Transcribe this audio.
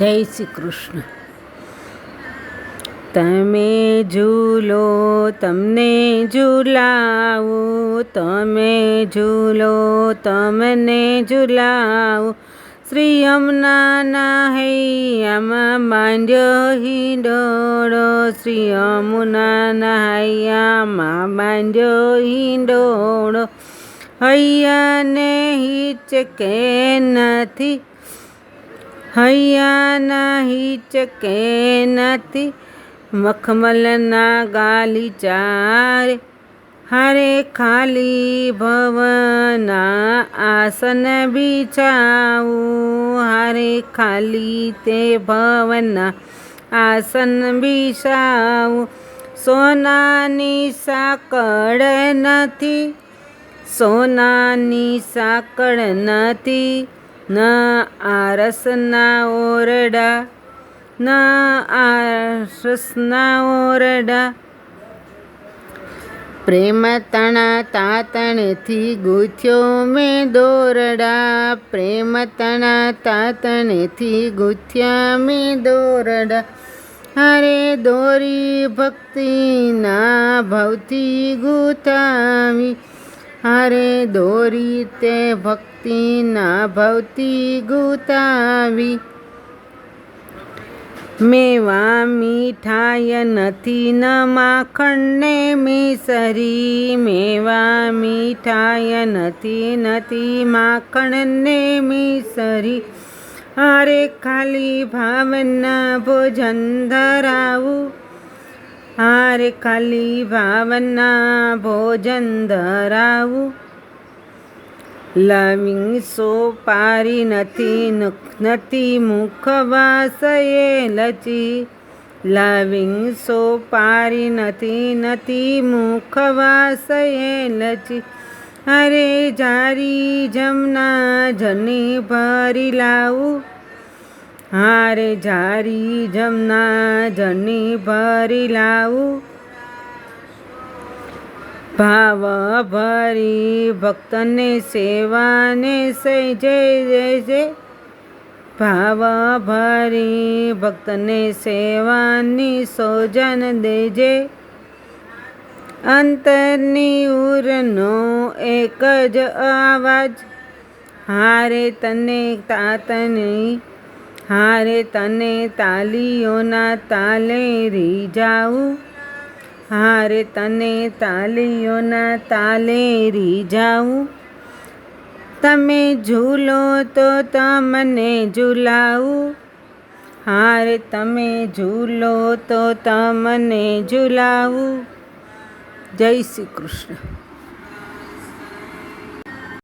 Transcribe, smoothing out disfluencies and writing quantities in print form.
જય શ્રી કૃષ્ણ. તમે ઝૂલો તમને ઝૂલાવું, તમે ઝૂલો તમને ઝૂલાવું. શ્રી યમુનાના હૈયામાં બાંધ્યો હિંડોળો, શ્રી યમુનાના હૈયામાં બાંધ્યો હિંડોળો. હૈયાને હિચકે નથી, હૈયાના હિચકે નથી, મખમલના ગાલીચા રે. હારે ખાલી ભવના આસન બિછાવું, હારે ખાલી તે ભવના આસન બિછાવું. સોનાની સાંકળ નથી, સોનાની સાંકળ નથી, ન આરસના ઓરડા, ન આરસના ઓરડા. પ્રેમ તણા તાતણથી ગૂંથ્યો મેં દોરડા, પ્રેમ તણા તાતણથી ગૂંથ્યા મેં દોરડા. હારે દોરી ભક્તિના ભાવથી ગૂંથાવી, હારે દોરી તે ભક્તિના ભાવથી ગૂંથાવી. મેવા મીઠાઈ નથી ન માખણ ને મિસરી, મેવા મીઠાઈ નથી માખણ ને મિસરી. હારે ખાલી ભાવના ભોજન ધરાવું, હારે ખાલી ભાવના ભોજન ધરાવું. લવિંગ સોપારી નથી મુખવાસએ લચી, લવિંગ સોપારી નથી મુખવાસએ લચી. અરે જારી જમના જની ભરી લાવું, હારે જારી જમના જની ભરી લાવું. ભાવ ભરી ભક્તને સેવાને સહેજે દેજે, ભાવ ભરી ભક્તને સેવાની સોજન દેજે. અંતરની ઉરનો એક જ અવાજ, હારે તને તાતની, હારે તને તાલીઓના તાલે રીઝાવું, હારે તને તાલીઓના તાલે રીઝાવું. તમે ઝૂલો તો તમને ઝૂલાવું, હારે તમે ઝૂલો તો તમને ઝૂલાવું. જય શ્રી કૃષ્ણ.